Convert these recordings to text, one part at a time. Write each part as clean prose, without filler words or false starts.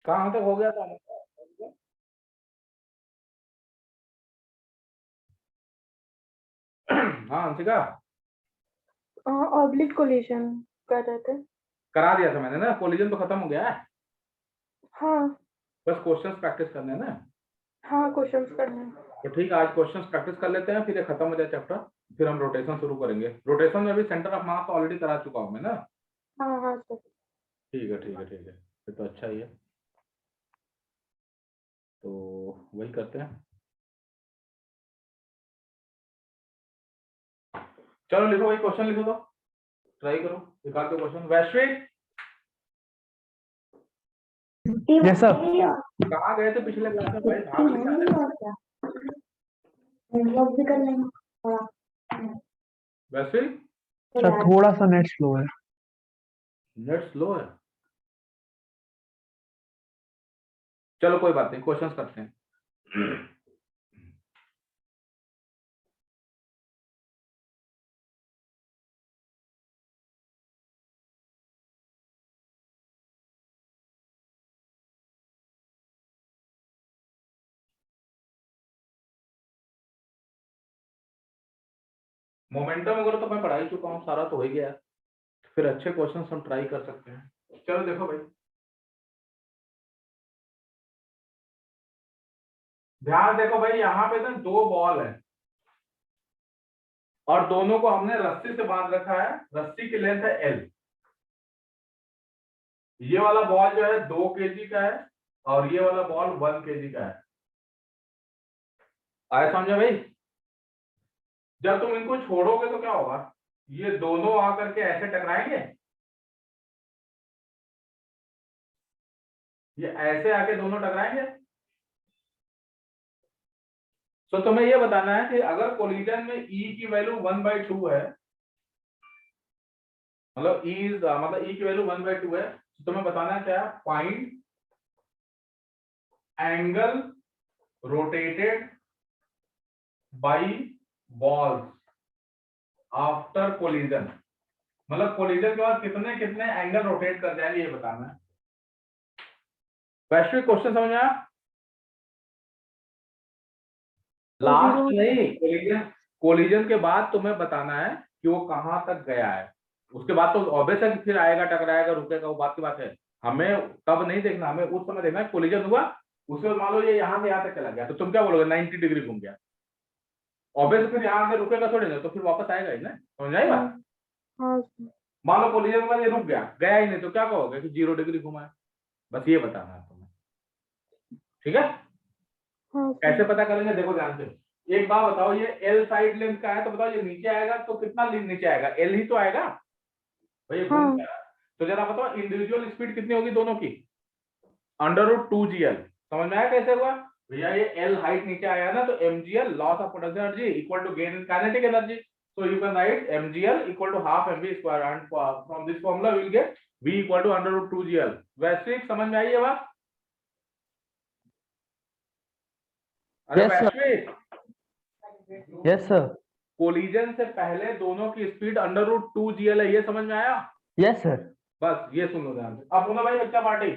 कहाँ तक हो गया था? हाँ अंशिका, ऑब्लिक कोलिजन कर रहे थे। करा दिया था मैंने ना, कोलिजन तो खत्म हो गया है, हाँ बस क्वेश्चंस प्रैक्टिस करने हैं ना। हाँ, क्वेश्चंस करने हैं। तो ठीक है, आज क्वेश्चंस प्रैक्टिस कर लेते हैं, फिर ये खत्म हो जाए चैप्टर, फिर हम रोटेशन शुरू करेंगे। रोटेशन में भी सेंटर ऑफ मास ऑलरेडी करा चुका हूँ मैं ना। हाँ हाँ सर। ठीक है ठीक है ठीक है, फिर तो अच्छा ही है। तो वही करते हैं। चलो लिखो भाई, क्वेश्चन लिखो तो ट्राई करो, निकाल दो क्वेश्चन। वैश्विक यस सर। कहाँ गए थे पिछले क्लास में भाई? भाग लेके आ रहे। वैश्विक सर थोड़ा सा नेट स्लो है। नेट स्लो है, चलो कोई बात नहीं, क्वेश्चंस करते हैं। मोमेंटम वगैरह तो मैं पढ़ा ही चुका हूँ, सारा तो हो ही गया, फिर अच्छे क्वेश्चंस हम ट्राई कर सकते हैं। चलो देखो भाई, ध्यान देखो भाई, यहाँ पे ना दो बॉल है और दोनों को हमने रस्सी से बांध रखा है, रस्सी की लेंथ है एल। ये वाला बॉल जो है 2 kg का है और ये वाला बॉल 1 kg का है। आए समझे भाई? जब तुम इनको छोड़ोगे तो क्या होगा, ये दोनों आकर के ऐसे टकराएंगे, ये ऐसे आके दोनों टकराएंगे। तो तुम्हें ये बताना है कि अगर कोलिजन में E की वैल्यू 1/2 है, मतलब E की वैल्यू 1/2 है, तो तुम्हें बताना है क्या, find angle rotated by balls after collision. मतलब कोलिजन के बाद कितने कितने एंगल रोटेट कर जाएंगे, ये बताना है। वैश्विक क्वेश्चन समझ आया? लास्ट नहीं, कोलिजन, कोलिजन के बाद तुम्हें बताना है कि वो कहां तक गया है। उसके बाद तो ऑब्वियस है कि फिर आएगा, टकराएगा, रुकेगा, वो बात की बात है। हमें तब नहीं देखना, हमें उस समय देखना है कोलिजन हुआ, उसके बाद मान लो ये यहाँ से यहाँ तक चला गया, तो तुम क्या बोलोगे, 90 डिग्री घूम गया। ऑब्वियस फिर यहाँ से रुकेगा थोड़ी ना, तो फिर वापस आएगा ही ना, समझ आई बात? हाँ मान लो कोलिजन के बाद ये रुक गया, गया ही नहीं, तो क्या कहोगे कि 0 डिग्री घुमा है। बस ये बताना है तुम्हें, ठीक है? हाँ कैसे पता करेंगे, देखो ध्यान से। एक बात बताओ, ये एल साइड लेंथ का है, तो बताओ ये नीचे आएगा तो कितना नीचे आएगा, एल ही तो आएगा भाई, ये घूम हाँ। क्या रहा है। तो जरा बताओ इंडिविजुअल स्पीड कितनी होगी दोनों की, √2gl। समझ में आया कैसे हुआ भैया? ये एल हाइट नीचे आया ना, तो mgl loss of potential energy equal to gain in kinetic energy. So you can write mgl equal to half mv square, and from this formula we will get v equal to √2gl। वैश्विक समझ में आई ये बात? अरे yes sir. वैश्विक, yes sir. Collision से पहले दोनों की स्पीड √2gl है, ये समझ में आया? Yes sir. बस ये सुन लो ध्यान से। अब सुनो भाई बच्चा पार्टी,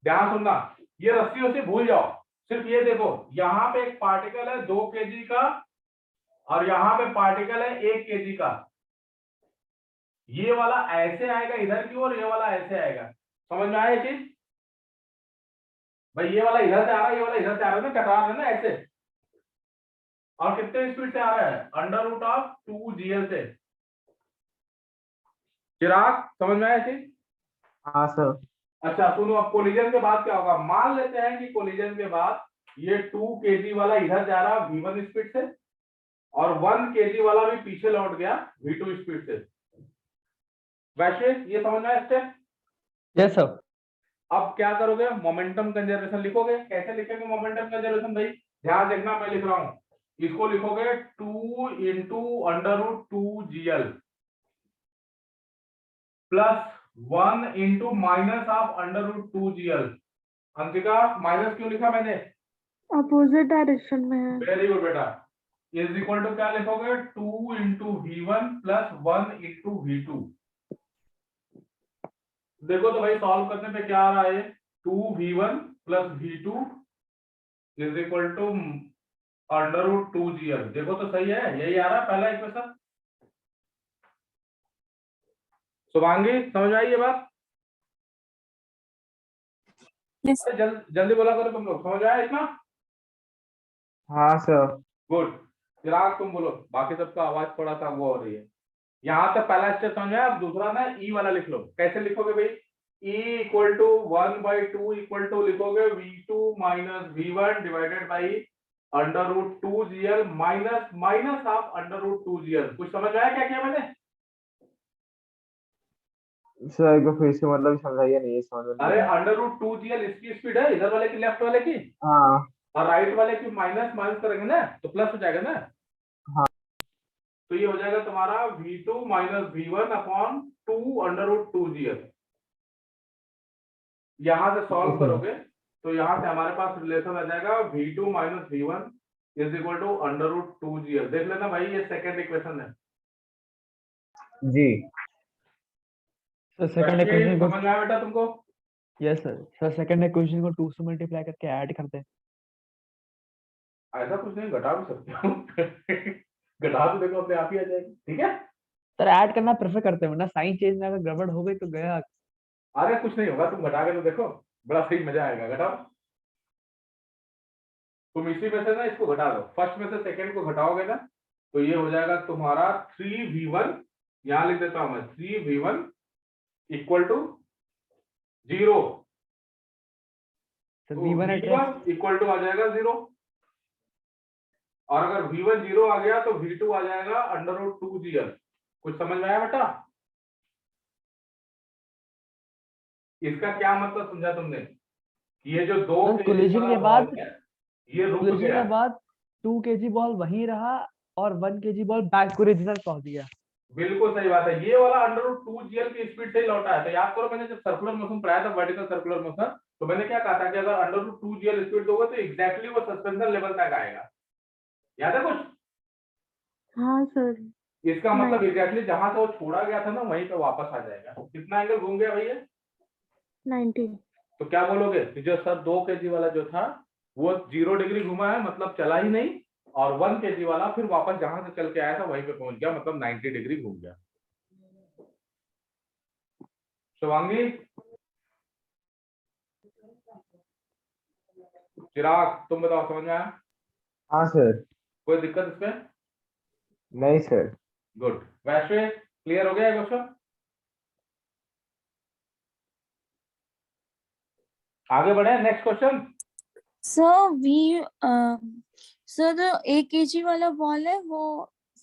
ध्यान सुनना, ये रस्सी उसी भूल जाओ, सिर्फ ये देखो, यहाँ पे एक पार्टिकल है 2 kg का और यहाँ पे पार्टिकल है 1 kg का। ये वाला ऐसे आएगा इधर की ओर, ये वाला ऐसे आएगा। समझ में आया ये चीज? भाई ये वाला इधर से आ रहा है, ये वाला इधर से आ रहा है ना, टकरा रहा है ना ऐसे, और कितने स्पीड से आ रहा है, √2gl से। चिराग समझ में आया चीज? हाँ सर। अच्छा सुनो, अब कोलिजन के बाद क्या होगा, मान लेते हैं कि कोलिजन के बाद ये 2 kg वाला इधर जा रहा v1 स्पीड से और 1 kg वाला भी पीछे लौट गया v2 स्पीड से। वैश्विक ये समझ में आया स्टेप? Yes sir. अब क्या करोगे, मोमेंटम कंजर्वेशन लिखोगे। कैसे लिखेंगे मोमेंटम कंजर्वेशन भाई? ध्यान देखना, मैं लिख रहा हूं, इसको लिखोगे 2 into √2gl plus 1 into minus of √2gl। Antika minus क्यों लिखा मैंने? अपोजिट डायरेक्शन में है। वेरी गुड बेटा। इज इक्वल टू क्या लिखोगे, 2 into v1 plus 1 into v2। देखो तो भाई सॉल्व करने पे क्या आ रहा है, 2v1 plus v2 is equal to under root 2gl। देखो तो सही है, यही आ रहा है पहला इक्वेशन। शुभांगी समझ आई ये बात? Yes. अरे जल्दी बोला करो तुम लोग, समझ आया इतना? हाँ सर। गुड। चिराग तुम बोलो, बाकी सबका आवाज थोड़ा सा वो हो रही है। यहाँ तक पहला स्टेप समझ आया। अब दूसरा ना ई वाला लिख लो। कैसे लिखोगे भाई? E equal to 1/2 equal to लिखोगे v2 minus v1 divided by under root 2gl minus minus of under root 2gl। कुछ समझ आया क्या किया मैंने? सर एक बार फिर से मतलब समझाइए, नहीं समझ में नहीं अरे आया। अंडर रूट 2gl इसकी स्पीड है, इधर वाले की लेफ्ट वाले की, हाँ और राइट वाले की माइनस माइनस करेंगे ना तो प्लस हो जाएगा ना। हाँ। तो ये हो जाएगा तुम्हारा v2 minus v1 upon 2 under root 2gl। यहां से सॉल्व करोगे तो यहां से हमारे पास रिलेशन आ जाएगा v2 minus v1 is equal to under root 2gl। देख लेना भाई, ये सेकंड इक्वेशन है जी। सर सेकंड इक्वेशन को, समझ में आया बेटा तुमको? Yes sir. Sir second equation को 2 से मल्टीप्लाई करके ऐड करते हैं। ऐसा कुछ नहीं, घटा भी सकते हो घटा तो देखो अपने आप ही आ जाएगी, ठीक है। सर ऐड करना प्रेफर करते हैं, वरना साइन चेंज में अगर गड़बड़ हो गई तो गया। अरे कुछ नहीं होगा, तुम घटा के तो देखो, बड़ा सही मजा आएगा। घटाओ तुम, इसी में से ना इसको घटा दो, फर्स्ट में से सेकंड को घटाओगे ना तो ये हो जाएगा तुम्हारा 3v1। यहां लिख देता हूं मैं 3v1 इक्वल टू 0। सर तो v1 v1 इक्वल टू आ जाएगा 0, और अगर v1 0 आ गया तो v2 आ जाएगा अंडर रूट 2gl। कुछ समझ में आया बेटा? इसका क्या मतलब समझा तुमने? ये जो दो सर, kg collision वाला के बाद- ball है, ये रुक कोलिजन गया। के बाद 2 kg बॉल वहीं रहा और 1 kg ball back to original पहुंच गया। बिल्कुल सही बात है। ये वाला अंडर रूट 2gl की स्पीड से ही लौटा है। तो याद करो, मैंने जब सर्कुलर मोशन पढ़ाया था, वर्टिकल सर्कुलर मोशन, तो मैंने क्या कहा था कि अगर अंडर रूट 2gl स्पीड दोगे तो एग्जैक्टली वो सस्पेंशन लेवल तक आएगा। याद है कुछ? हाँ सर। इसका मतलब नहीं। एग्जैक्टली जहां से वो छोड़ा गया था ना वहीं पे वापस आ जाएगा। कितना एंगल घूम गया भैया? 90। तो क्या बोलोगे कि जो सर 2 kg वाला जो था वो 0 डिग्री घुमा है, मतलब चला ही नहीं, और 1 kg वाला फिर वापस जहां से चल के आया था वहीं पे पहुंच गया, मतलब 90 डिग्री घूम गया। शिवांगी, चिराग तुम बताओ, समझ में आया? हाँ सर। कोई दिक्कत इसमें? नहीं सर। गुड। वैसे क्लियर हो गया ये क्वेश्चन? आगे बढ़े, नेक्स्ट क्वेश्चन। सर जो 1 kg वाला बॉल है वो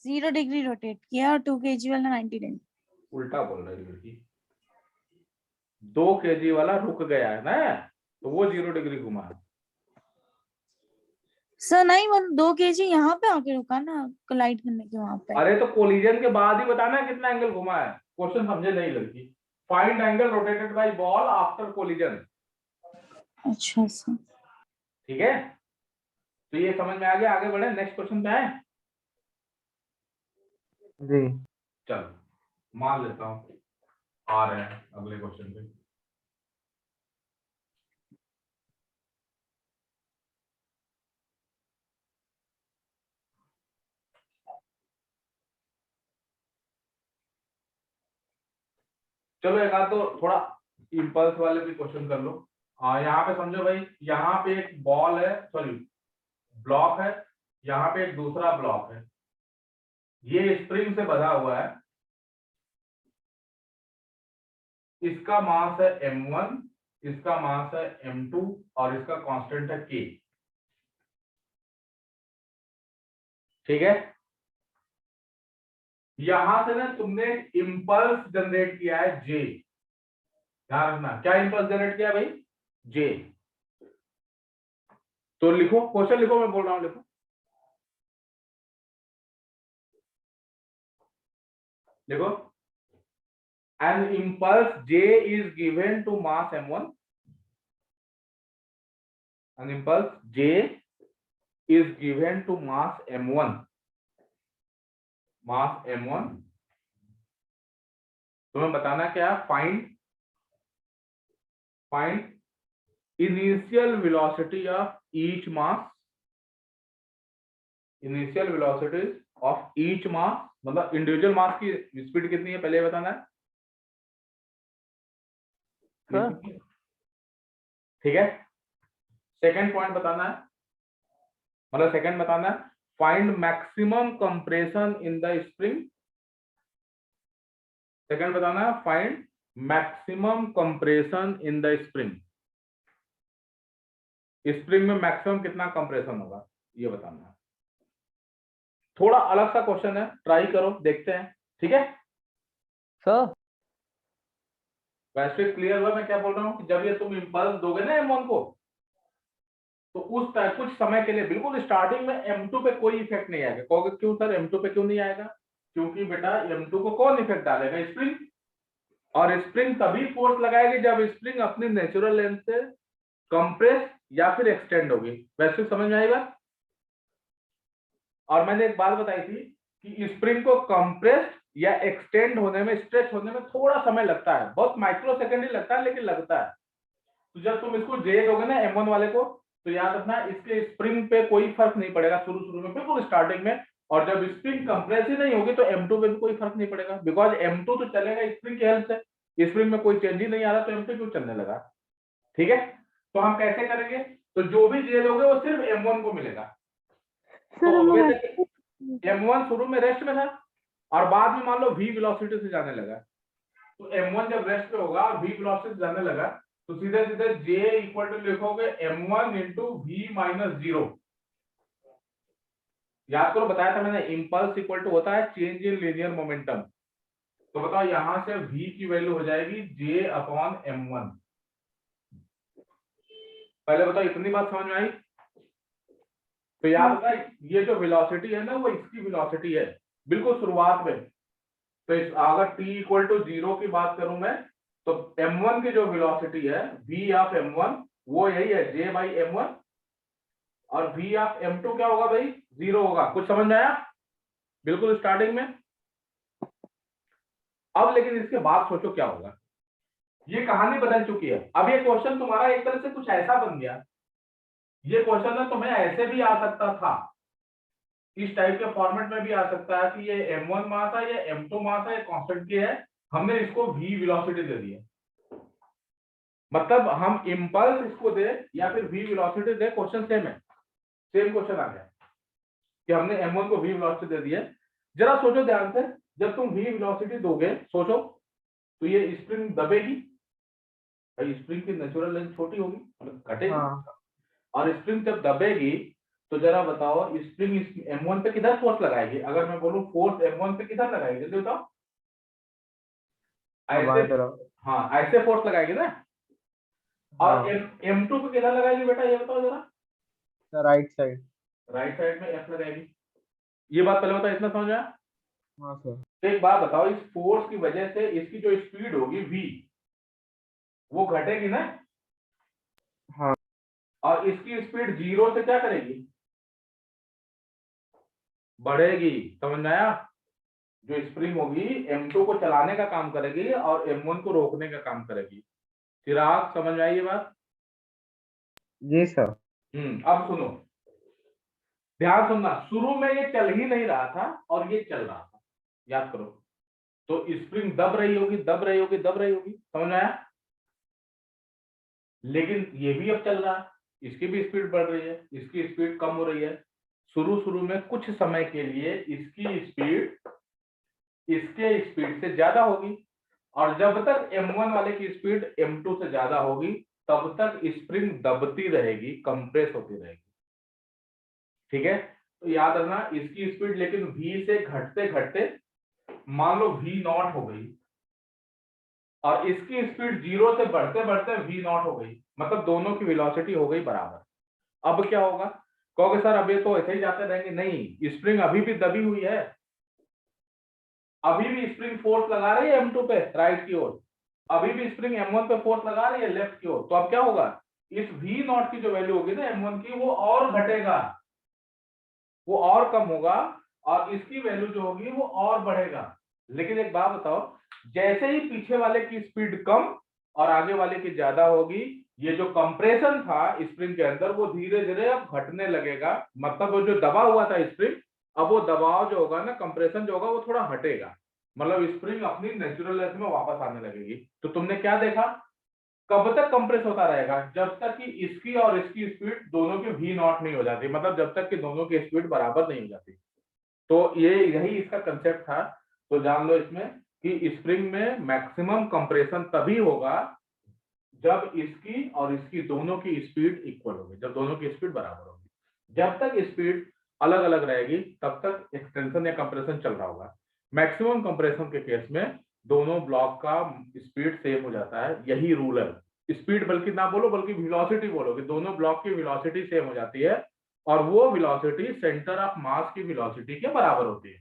0 डिग्री रोटेट किया और 2 kg वाला 90 डिग्री। उल्टा बोल रही लड़की। 2 kg वाला रुक गया है ना, तो वो 0 डिग्री घुमा है। सर नहीं, वो 2 kg यहाँ पे आके रुका ना कोलाइड करने के वहां पे। अरे तो कोलिजन के बाद ही बताना है कितना एंगल घुमा है। क्वेश्चन समझे नहीं लड़की। Find angle rotated by ball after collision. अच्छा सर। ठीक है, तो ये समझ में आ गया। आगे बढ़े, नेक्स्ट क्वेश्चन पे आए। जी। चलो मान लेता हूं आ रहे हैं अगले क्वेश्चन पे। चलो एक आध तो थोड़ा इंपल्स वाले भी क्वेश्चन कर लो। यहाँ पे समझो भाई, यहाँ पे एक बॉल है, सॉरी ब्लॉक है, यहाँ पे एक दूसरा ब्लॉक है, ये स्प्रिंग से बंधा हुआ है, इसका मास है m1, इसका मास है m2 और इसका कांस्टेंट है k। ठीक है, यहां से ना तुमने इंपल्स जनरेट किया है j। ध्यान रखना, क्या इंपल्स जनरेट किया भाई? j। तो लिखो, क्वेश्चन लिखो, मैं बोल रहा हूं लिखो। देखो, an impulse j is given to mass m1, an impulse j is given to mass m1, mass m1। तुम्हें बताना क्या? Find initial velocity of each mass, initial velocity of each mass, मतलब इंडिविजुअल मास की स्पीड कितनी है पहले ये बताना है। सर ठीक है, सेकंड पॉइंट बताना है, मतलब सेकंड बताना है, find maximum compression in the spring. Second बताना है, find maximum compression in the spring. Spring में मैक्सिमम कितना कंप्रेशन होगा ये बताना है। थोड़ा अलग सा क्वेश्चन है, ट्राई करो, देखते हैं। ठीक है, सर वैसे क्लियर हुआ मैं क्या बोल रहा हूँ कि जब ये तुम इंपल्स दोगे ना M1 को, तो उस टाइम कुछ समय के लिए बिल्कुल स्टार्टिंग में M2 पे कोई इफेक्ट नहीं आएगा। कहोगे क्यों सर M2 पे क्यों नहीं आएगा? क्योंकि बेटा M2 को कौन इफेक्ट डालेगा? स्प्रिंग। और स्प्रिंग तभी फोर्स लगाएगी जब स्प्रिंग अपनी नेचुरल लेंथ से कंप्रेस या फिर एक्सटेंड होगी। वैसे समझ में आएगा। और मैंने एक बात बताई थी कि स्प्रिंग को कंप्रेस या एक्सटेंड होने में, स्ट्रेच होने में थोड़ा समय लगता है, बहुत माइक्रो सेकंड ही लगता है, लेकिन लगता है। तो जब तुम इसको जे दोगे ना M1 वाले को, तो याद रखना इसके स्प्रिंग पे कोई फर्क नहीं पड़ेगा शुरू में, बिल्कुल स्टार्टिंग में। और जब स्प्रिंग कंप्रेस ही नहीं होगी तो M2 पे भी कोई फर्क नहीं पड़ेगा, बिकॉज M2 तो चलेगा स्प्रिंग की हेल्प से। स्प्रिंग में कोई चेंज ही नहीं आ रहा तो M2 क्यों चलने लगा? ठीक है, तो हम कैसे करेंगे? तो जो भी जे दोगे वो सिर्फ M1 को मिलेगा। सर तो हम लोग अभी तक M1 शुरू में रेस्ट में था और बाद में मान लो v वेलोसिटी से जाने लगा, तो M1 जब रेस्ट पे होगा और v वेलोसिटी से जाने लगा, तो सीधे सीधे J इक्वल टू लिखोगे M1 इंटू v माइनस 0। याद करो, बताया था मैंने, इंपल्स इक्वल टू होता है चेंज इन लीनियर मोमेंटम। तो बताओ यहां से v की वैल्यू हो जाएगी J अपॉन M1। पहले बताओ इतनी बात समझ में आई? तो याद रखना ये जो वेलोसिटी है ना वो इसकी वेलोसिटी है बिल्कुल शुरुआत में। तो अगर t इक्वल टू 0 की बात करूं मैं, तो M1 की जो वेलोसिटी है v ऑफ M1 वो यही है J बाई M1, और v ऑफ M2 क्या होगा भाई? 0 होगा। कुछ समझ में आया? बिल्कुल स्टार्टिंग में। अब लेकिन इसके बाद सोचो क्या होगा, ये कहानी बदल चुकी है। अब ये क्वेश्चन तुम्हारा एक तरह से कुछ ऐसा बन गया, ये क्वेश्चन ना तुम्हें ऐसे भी आ सकता था, इस टाइप के फॉर्मेट में भी आ सकता है कि ये M1 मास है, ये M2 मास है, ये कांस्टेंट की है, हमने इसको v वेलोसिटी दे दी है। मतलब हम इंपल्स इसको दे या फिर v वेलोसिटी दे, क्वेश्चन सेम है, सेम क्वेश्चन आ गया कि हमने M1 को v वेलोसिटी दे दी है। जरा सोचो ध्यान से, जब तुम v वेलोसिटी दोगे, सोचो, तो ये स्प्रिंग दबेगी भाई, स्प्रिंग की नेचुरल लेंथ छोटी होगी, मतलब घटेगी। हाँ और स्प्रिंग जब दबेगी तो जरा बताओ स्प्रिंग M1 पे किधर फोर्स लगाएगी? अगर मैं बोलूं फोर्स M1 पे किधर लगाएगी, जल्दी बताओ। बाएं ऐसे, तरफ। हाँ ऐसे फोर्स लगाएगी ना। हाँ और M2 पे किधर लगाएगी बेटा, ये बताओ जरा। Right side. राइट साइड में F लगाएगी। ये बात पहले बताओ, इतना समझ आया? हाँ सर। तो एक बात बताओ, इस फोर्स की वजह से इसकी जो स्पीड होगी v, वो घटेगी ना। हाँ और इसकी स्पीड 0 से क्या करेगी? बढ़ेगी। समझ में आया? जो स्प्रिंग होगी M2 को चलाने का काम करेगी और M1 को रोकने का काम करेगी। चिराग समझ में आई ये बात? जी सर। अब सुनो, ध्यान सुनना, शुरू में ये चल ही नहीं रहा था और ये चल रहा था, याद करो। तो स्प्रिंग दब रही होगी, दब रही होगी, दब रही होगी, समझ में आया? लेकिन ये भी अब चल रहा है, इसकी भी स्पीड बढ़ रही है, इसकी स्पीड कम हो रही है। शुरू में कुछ समय के लिए इसकी स्पीड इसके स्पीड से ज्यादा होगी, और जब तक M1 वाले की स्पीड M2 से ज्यादा होगी तब तक स्प्रिंग दबती रहेगी, कंप्रेस होती रहेगी। ठीक है, तो याद रखना इसकी स्पीड लेकिन v से घटते घटते मान लो v0 हो गई, और इसकी स्पीड 0 से बढ़ते बढ़ते v0 हो गई, मतलब दोनों की वेलोसिटी हो गई बराबर। अब क्या होगा? कहोगे सर अब ये तो ऐसे ही जाते रहेंगे। नहीं, स्प्रिंग अभी भी दबी हुई है, अभी भी स्प्रिंग फोर्स लगा रही है M2 पे राइट की ओर, अभी भी स्प्रिंग M1 पे फोर्स लगा रही है लेफ्ट की ओर। तो अब क्या होगा? इस v0 की जो वैल्यू होगी ना M1 की, वो और घटेगा, वो और कम होगा, और इसकी वैल्यू जो होगी वो और बढ़ेगा। लेकिन एक बात बताओ, जैसे ही पीछे वाले की स्पीड कम और आगे वाले की ज्यादा होगी। ये जो कंप्रेशन था स्प्रिंग के अंदर वो धीरे धीरे अब घटने लगेगा, मतलब वो जो दबा हुआ था स्प्रिंग, अब वो दबाव जो होगा ना, कंप्रेशन जो होगा वो थोड़ा हटेगा, मतलब स्प्रिंग अपनी नेचुरल लेंथ में वापस आने लगेगी। तो तुमने क्या देखा, कब तक कंप्रेस होता रहेगा, जब तक कि इसकी और इसकी स्पीड दोनों की वी नॉट नहीं हो जाती, मतलब जब तक कि दोनों की स्पीड बराबर नहीं हो जाती। तो ये यही इसका कंसेप्ट था। तो जान लो इसमें कि स्प्रिंग में मैक्सिमम कंप्रेशन तभी होगा जब इसकी और इसकी दोनों की स्पीड इक्वल होगी, जब दोनों की स्पीड बराबर होगी। जब तक स्पीड अलग अलग रहेगी तब तक एक्सटेंशन या कंप्रेशन चल रहा होगा। मैक्सिमम कंप्रेशन के केस में दोनों ब्लॉक का स्पीड सेम हो जाता है, यही रूल है। स्पीड बल्कि ना बोलो बल्कि वेलोसिटी बोलो कि दोनों ब्लॉक की वेलोसिटी सेम हो जाती है, और वो वेलोसिटी सेंटर ऑफ मास की वेलोसिटी के बराबर होती है।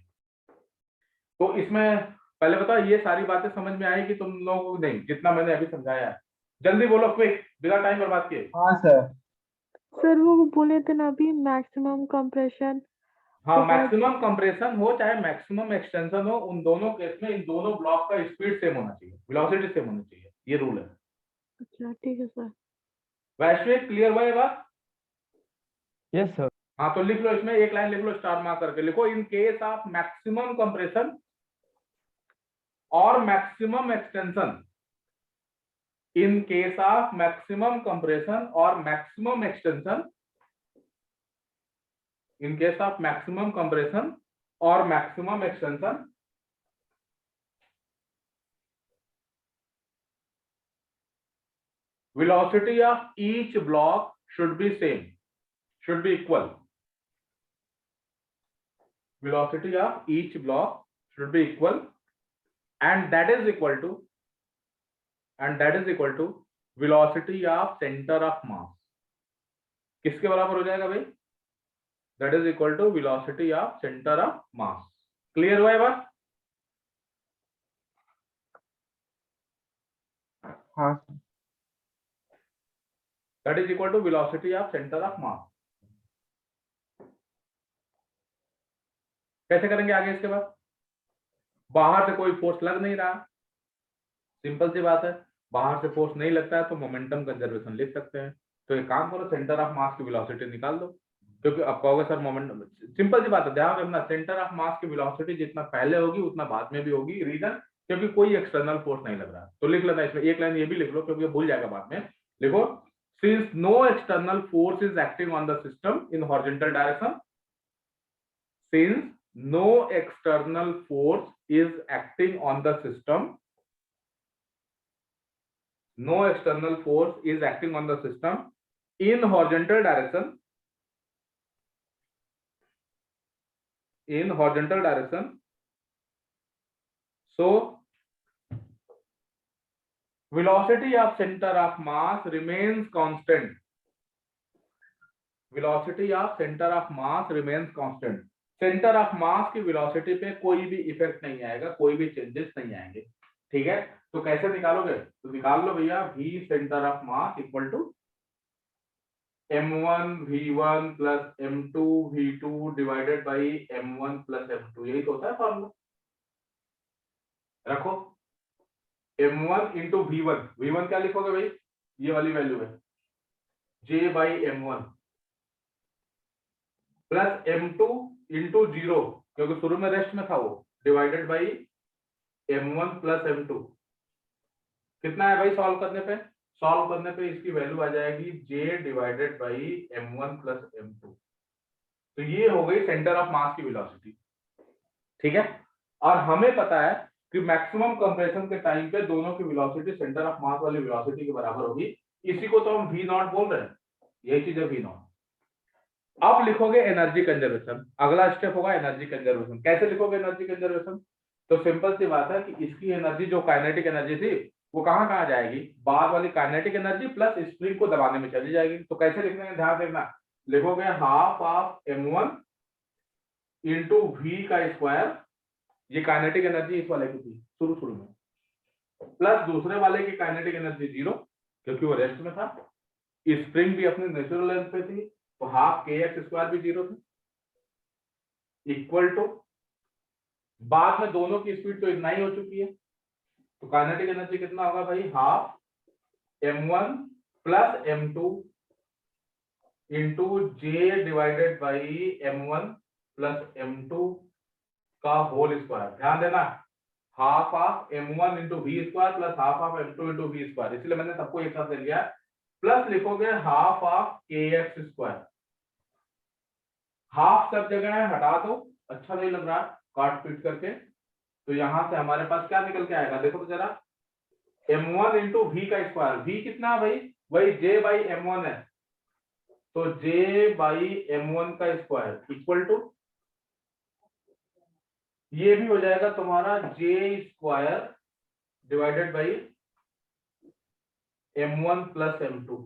तो इसमें पहले बताओ ये सारी बातें समझ में आई कि तुम लोगों को नहीं, जितना मैंने अभी समझाया है? जल्दी बोलो, क्विक, बिना टाइम बर्बाद किए। हाँ सर। सर वो बोले थे ना अभी मैक्सिमम कंप्रेशन हाँ, के बाद। मैक्सिमम कंप्रेशन हो चाहे मैक्सिमम एक्सटेंशन हो, उन दोनों केस में इन दोनों ब्लॉक का स्पीड सेम होना चाहिए, वेलोसिटी सेम होनी चाहिए, ये रूल है। अच्छा ठीक है सर। वैश्विक, क्लियर हुआ ये बात? Yes sir. हाँ, तो लिख लो, इसमें एक लाइन लिख लो, स्टार मार्क करके लिखो, in case of maximum compression और maximum extension, in case of maximum compression or maximum extension, in case of maximum compression or maximum extension, velocity of each block should be same, should be equal. Velocity of each block should be equal, and that is equal to velocity of center of mass. किसके बराबर हो जाएगा भाई? That is equal to velocity of center of mass. Clear हुआ ये बात? हाँ That is equal to velocity of center of mass. कैसे करेंगे आगे इसके बाद? बाहर से कोई फोर्स लग नहीं रहा, सिंपल सी बात है, बाहर से फोर्स नहीं लगता है तो मोमेंटम कंजर्वेशन लिख सकते हैं। तो एक काम करो, सेंटर ऑफ मास की वेलोसिटी निकाल दो, क्योंकि अब कहोगे सर मोमेंटम, सिंपल सी बात है, ध्यान रखना सेंटर ऑफ मास की वेलोसिटी जितना पहले होगी उतना बाद में भी होगी। रीजन, क्योंकि कोई एक्सटर्नल फोर्स नहीं लग रहा। तो लिख लेना इसमें एक लाइन ये भी लिख लो, क्योंकि भूल जाएगा बाद में। लिखो, since no external force is acting on the system in horizontal direction, since no external force is acting on the system, no external force is acting on the system in horizontal direction, so velocity of center of mass remains constant. Velocity of center of mass remains constant. Centre of मास की velocity पे कोई भी effect नहीं आएगा, कोई भी changes नहीं आएंगे। ठीक है, तो कैसे निकालोगे? तो निकाल लो भैया, v centre of mass equal to m1 v1 plus m2 v2 divided by m1 plus m2, यही तो होता है फॉर्मूला। रखो m1 इंटू v1, v1 क्या लिखोगे भाई? ये वाली वैल्यू है j by m1 plus m2 into 0, क्योंकि शुरू में रेस्ट में था वो, divided by m1 plus m2। कितना है भाई सॉल्व करने पे? सॉल्व करने पे इसकी वैल्यू आ जाएगी j divided by m1 plus m2। तो ये हो गई सेंटर ऑफ मास की वेलोसिटी। ठीक है, और हमें पता है कि मैक्सिमम कंप्रेशन के टाइम पे दोनों की वेलोसिटी सेंटर ऑफ मास वाली वेलोसिटी के बराबर होगी। इसी को तो हम v नॉट बोल रहे हैं, यही चीज है v नॉट। अब लिखोगे एनर्जी कंजर्वेशन, अगला स्टेप होगा एनर्जी कंजर्वेशन। कैसे लिखोगे एनर्जी कंजर्वेशन? तो सिंपल सी बात है कि इसकी एनर्जी जो काइनेटिक एनर्जी थी वो कहाँ जाएगी? बाहर वाली काइनेटिक एनर्जी प्लस स्प्रिंग को दबाने में चली जाएगी। तो कैसे लिखने हैं ध्यान देखना, लिखोगे half of m1 into v का स्क्वायर, ये काइनेटिक एनर्जी इस वाले की थी शुरू में, प्लस दूसरे वाले की काइनेटिक एनर्जी 0 क्योंकि वो रेस्ट में था, स्प्रिंग भी अपनी नेचुरल लेंथ पे थी, तो हाफ kx स्क्वायर भी 0 था, इक्वल टू बाद में दोनों की स्पीड तो इतना ही हो चुकी है, तो काइनेटिक एनर्जी कितना होगा भाई? Half m1 plus m2 into J divided by m1 plus m2 का होल स्क्वायर। ध्यान देना, half of m1 into V square plus half of m2 into V square, इसलिए मैंने सबको एक साथ ले लिया। प्लस लिखोगे half of kx square. Half सब जगह है, हटा दो, अच्छा नहीं लग रहा काट पीट करके। तो यहां से हमारे पास क्या निकल के आएगा, देखो तो जरा, m1 इंटू वी का स्क्वायर। वी कितना है भाई, वही j बाई m1 है, तो j बाई m1 का स्क्वायर इक्वल टू, ये भी हो जाएगा तुम्हारा j square divided by m1 plus m2।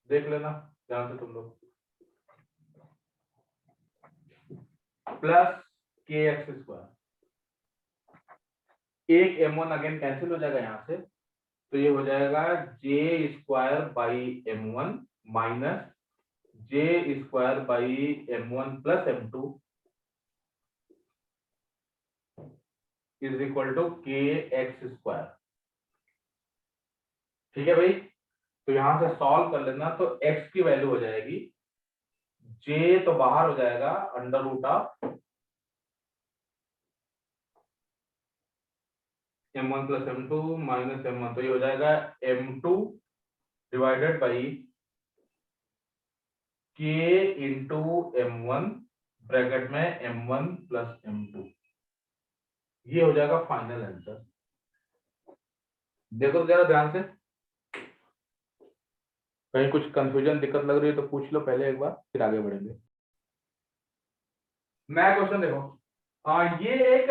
देख लेना ध्यान से तुम लोग, प्लस kx स्क्वायर। एक m1 अगेन कैंसिल हो जाएगा यहां से, तो ये हो जाएगा j square by m1 minus j square by m1 plus m2 is equal to kx square. ठीक है भाई, तो यहां से सॉल्व कर लेना, तो x की वैल्यू हो जाएगी, j तो बाहर हो जाएगा under root of m1 plus m2 minus m1, तो ये हो जाएगा m2 divided by k into m1 bracket में m1 प्लस m2। ये हो जाएगा फाइनल आंसर। देखो जरा ध्यान से, कहीं कुछ कंफ्यूजन दिक्कत लग रही है तो पूछ लो पहले एक बार, फिर आगे बढ़ेंगे। नया क्वेश्चन देखो, ये एक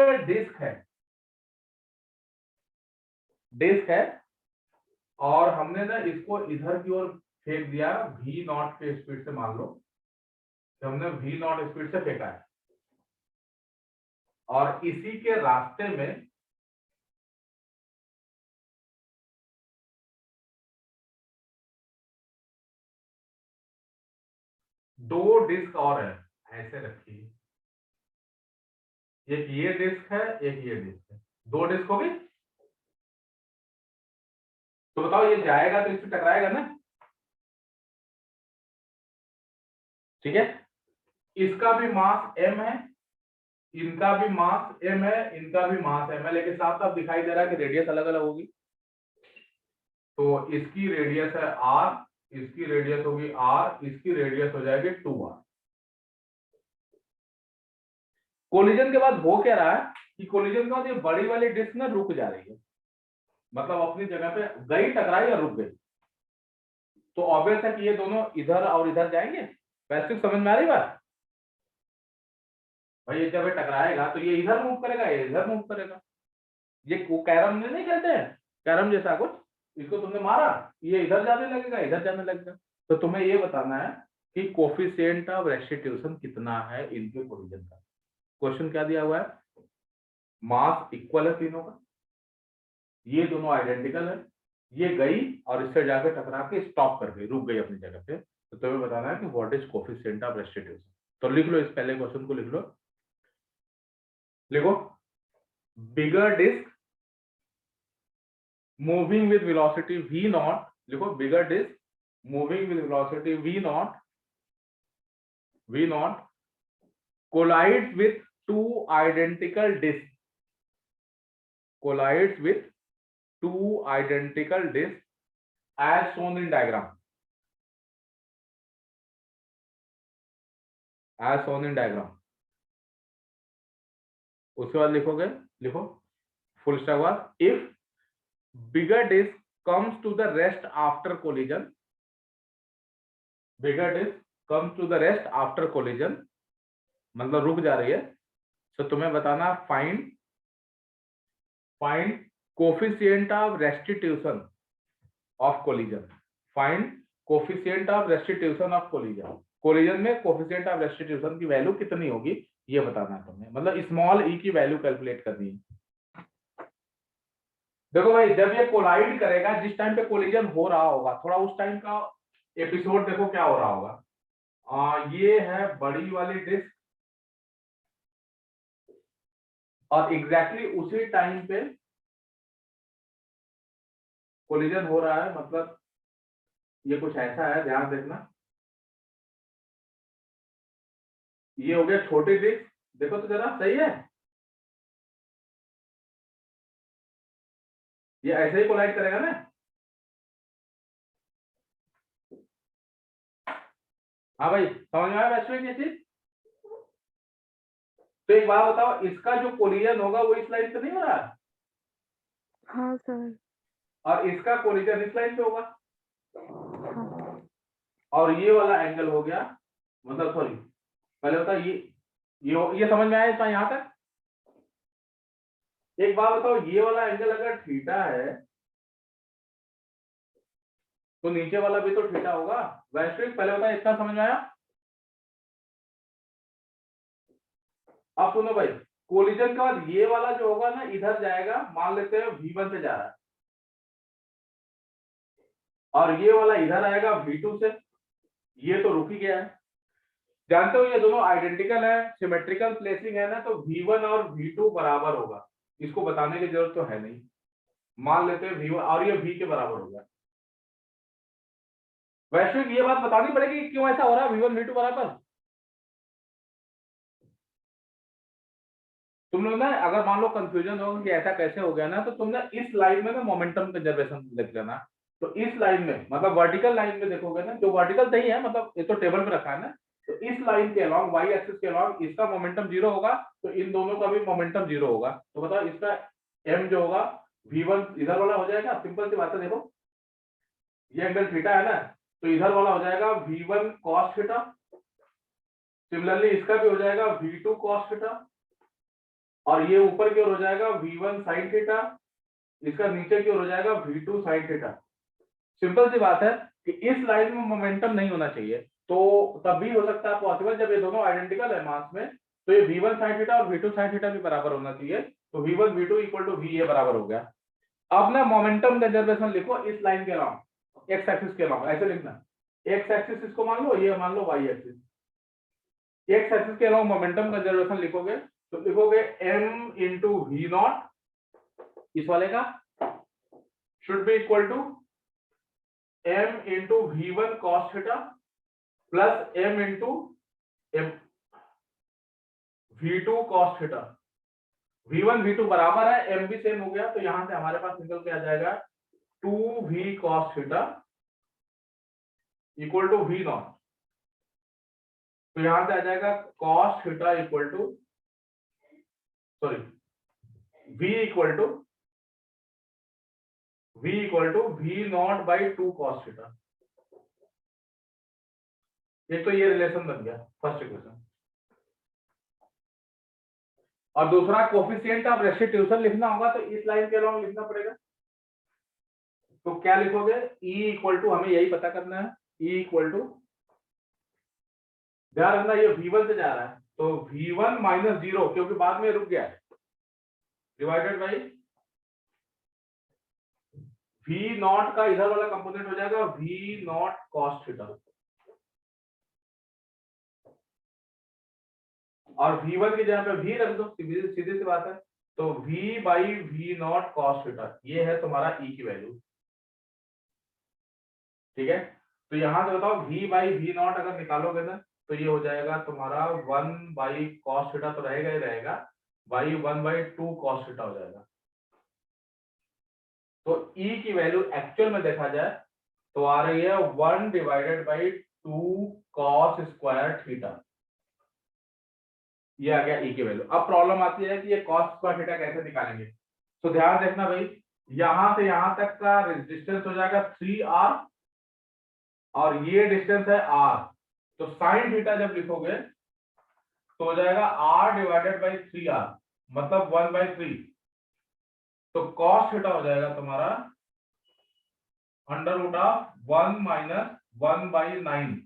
डिस्क है और हमने ना इसको इधर की ओर फेंक दिया v नॉट के स्पीड से। मान लो कि हमने v नॉट स्पीड से फेंका है और इसी के रास्ते में दो डिस्क और है, ऐसे रखिए, एक ये डिस्क है एक ये डिस्क है, दो डिस्क होगी। तो बताओ ये जाएगा तो इससे टकराएगा ना, ठीक है। इसका भी मास m है, इनका भी मास m है, इनका भी मास m है, लेकिन साफ साफ दिखाई दे रहा है कि रेडियस अलग अलग होगी। तो इसकी रेडियस है r, इसकी रेडियस होगी r, इसकी रेडियस हो जाएगी 2r। कोलिजन के बाद हो क्या रहा है कि कोलिजन के बाद ये बड़ी वाली डिस्क ना रुक जा रही है, मतलब अपनी जगह पे गई, टकराई और रुक गई। तो ऑब्वियस है कि ये दोनों इधर और इधर जाएंगे। वैसे समझ में आ रही बात भाई, ये जब ये टकराएगा तो ये इधर मूव करेगा, ये इधर मूव करेगा। ये कैरम में नहीं खेलते हैं, कैरम जैसा कुछ, इसको तुमने मारा ये इधर जाने लगेगा, इधर जाने लगेगा। तो तुम्हें ये बताना है कि कोफिशिएंट ऑफ रेस्टिट्यूशन कितना है इनके कोलिजन का। क्वेश्चन क्या दिया हुआ है, मास इक्वल है तीनों का, ये दोनों आइडेंटिकल है, ये गई और इससे जाकर टकरा के स्टॉप कर गई, रुक गई अपनी जगह पे। तो तुम्हें बताना है कि what is coefficient of restitution. तो लिख लो, इस पहले क्वेश्चन को लिख लो, लिखो bigger disc moving with velocity v naught, लिखो bigger disc moving with velocity v naught collides with two identical disks, collides with two identical disks as shown in diagram, as shown in diagram। उसके बाद लिखोगे, लिखो full stop बाद, if bigger disk comes to the rest after collision, bigger disk comes to the rest after collision, मतलब रुक जा रही है, तो तुम्हें बताना find coefficient of restitution of collision, find coefficient of restitution of collision. Collision में कोफिशिएंट ऑफ रेस्टिट्यूशन की वैल्यू कितनी होगी ये बताना है तुम्हें, मतलब स्मॉल ई की वैल्यू कैलकुलेट करनी है। देखो भाई, जब ये कोलाइड करेगा, जिस टाइम पे कोलिजन हो रहा होगा, थोड़ा उस टाइम का एपिसोड देखो क्या हो रहा होगा। ये है बड़ी वाली डिस्क और एग्जैक्टली उसी टाइम पे कोलिजन हो रहा है, मतलब ये कुछ ऐसा है, ध्यान देखना। ये हो गया छोटी डिस्क, देखो तो जरा सही है, ये ऐसे ही कोलाइड करेगा ना। हाँ भाई समझ में आया वैश्विक ये चीज। तो एक बात बताओ, इसका जो कोलिजन होगा वो इस लाइन पे नहीं हो रहा है, हाँ सर। और इसका कोलिजन इस लाइन पे होगा, हाँ और ये वाला एंगल हो गया, मतलब सॉरी पहले बताओ ये समझ में आया इतना यहाँ तक। एक बात बताओ, ये वाला एंगल अगर थीटा है तो नीचे वाला भी तो थीटा होगा। वैश्विक पहले बताओ इतना समझ में आया। अब सुनो भाई, कोलिजन के बाद ये वाला जो होगा ना इधर जाएगा, मान लेते हैं V1 से जा रहा है, और ये वाला इधर आएगा V2 से, ये तो रुक ही गया है। जानते हो ये दोनों आइडेंटिकल है, सिमेट्रिकल प्लेसिंग है ना, तो V1 और V2 बराबर होगा, इसको बताने की जरूरत तो है नहीं। मान लेते हैं V1 और ये V के बराबर होगा। वैश्विक ये बात बतानी पड़ेगी कि क्यों ऐसा हो रहा है V1 V2 बराबर। तुम लोग ना अगर मान लो कंफ्यूजन हो कि ऐसा कैसे हो गया ना, तो तुम ना इस लाइन में ना मोमेंटम कंजर्वेशन लिख लेना। तो इस लाइन में मतलब वर्टिकल लाइन में देखोगे ना, जो वर्टिकल सही है, मतलब ये तो टेबल पे रखा है ना, तो इस लाइन के अलॉन्ग वाई एक्सिस के अलॉन्ग इसका मोमेंटम जीरो होगा, तो इन दोनों का भी मोमेंटम जीरो होगा। तो बताओ इसका m जो होगा V1 इधर वाला हो जाएगा, सिंपल सी बात है। देखो ये एंगल थीटा है ना, तो इधर वाला हो जाएगा V1 cos थीटा, सिमिलरली इसका भी हो जाएगा V2 cos थीटा, और ये ऊपर की ओर हो जाएगा V1 sin थीटा, इसका नीचे की ओर हो जाएगा V2 sin थीटा। सिंपल सी बात है कि इस लाइन में मोमेंटम नहीं होना चाहिए, तो तब भी हो सकता है पॉसिबल जब ये दोनों आइडेंटिकल है मास में, तो ये V1 sin थीटा और V2 sin थीटा भी बराबर होना चाहिए, तो V1 V2 equal to V ये बराबर हो गया। अब ना मोमेंटम कंजर्वेशन लिखो इस लाइन के अलॉन्ग, एक्स एक्सिस के अलॉन्ग, ऐसे लिखना। एक्स एक्सिस इसको मान लो, ये मान लो वाई एक्सिस। एक्स एक्सिस के अलॉन्ग मोमेंटम कंजर्वेशन लिखोगे तो लिखोगे m इंटू वी नॉट इस वाले का should be equal to m into V1 cos theta plus m into V2 cos theta. V1 V2 बराबर है, m भी सेम हो गया, तो यहां से हमारे पास निकल के आ जाएगा 2v cos theta equal to V not. तो यहां से आ जाएगा cos theta equal to sorry v equal to V not by 2 cos theta. एक तो ये रिलेशन बन गया फर्स्ट इक्वेशन, और दूसरा कोफिशिएंट ऑफ रेस्टिट्यूशन लिखना होगा तो इस लाइन के अलॉन्ग लिखना पड़ेगा। तो क्या लिखोगे, E इक्वल टू, हमें यही पता करना है, E इक्वल टू, ध्यान रखना ये V1 से जा रहा है, तो V1 माइनस 0 क्योंकि बाद में रुक गया है, डिवाइडेड बाई V नॉट का इधर वाला कंपोनेंट हो जाएगा V नॉट cos थीटा, और V1 की जगह पे V रख दो, सीधी सी बात है, तो V by V not cos theta, ये है तुम्हारा E की वैल्यू। ठीक है, तो यहां से बताओ V बाई V नॉट अगर निकालोगे ना, तो ये हो जाएगा तुम्हारा 1 बाई cos थीटा तो रहेगा ही रहेगा, बाई 1 बाई 2 cos थीटा हो जाएगा। तो E की वैल्यू एक्चुअल में देखा जाए तो आ रही है 1 divided by 2 cos square theta, ये आ गया E की वैल्यू। अब प्रॉब्लम आती है कि ये cos स्क्वायर थीटा कैसे निकालेंगे। तो ध्यान देखना भाई, यहां से यहां तक का डिस्टेंस हो जाएगा 3r, और ये डिस्टेंस है r, तो साइन थीटा जब लिखोगे तो हो जाएगा r डिवाइडेड बाई 3r, मतलब 1/3, तो cos थीटा हो जाएगा तुम्हारा अंडर रूट ऑफ 1 माइनस 1/9,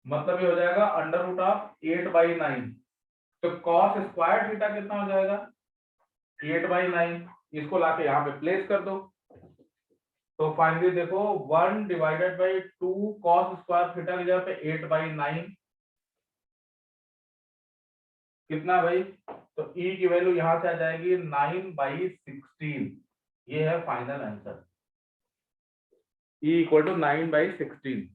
मतलब ये हो जाएगा अंडर रूट ऑफ 8/9। तो cos स्क्वायर थीटा कितना हो जाएगा 8/9, इसको लाके यहाँ पे प्लेस कर दो, तो फाइनली देखो 1 divided by 2 cos square theta की जगह पे 8/9 कितना भाई, तो E की वैल्यू यहां से आ जाएगी 9/16, ये है final answer. E equal to 9/16